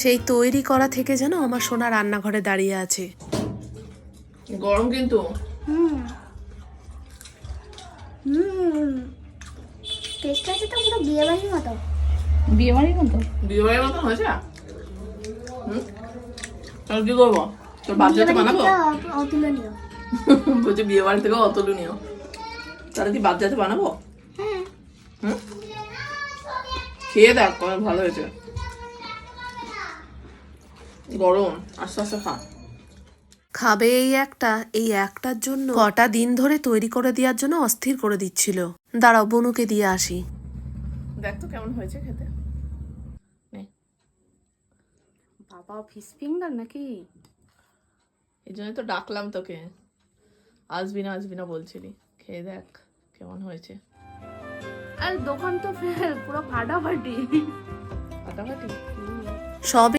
সেই তৈরি করা থেকে যেন আমার সোনা রান্নাঘরে দাঁড়িয়ে আছে। গরম কিন্তু টেস্ট আছে তো পুরো বিয়ে বাড়ির মতো। বিয়ে বাড়ির মতো হয়েছে। তাহলে কি করবো, তোর বাচ্চাতে বানাবো? অতুলনীয়। বলছে বিয়ে বাড়ি থেকে অতুলনীয়, তাহলে কি বাচ্চাতে বানাবো? খেয়ে দেখ কত ভালো হয়েছে। গরম, আস্তে আস্তে খা। খাবে এই একটার জন্য কটা দিন ধরে তৈরি করে দেওয়ার জন্য অস্থির করে দিচ্ছিল। দাঁড়াও বনুকে দিয়ে আসি। দেখ তো কেমন হয়েছে খেতে। বাবা ফিশ ফিঙ্গার নাকি? এই জন্যই তো ডাকলাম তোকে, আসবি না বলছিলি। খেয়ে দেখ কেমন হয়েছে। আর দোকান তো ফের পুরো ফাটাফাটি। ফাটাফাটি। সব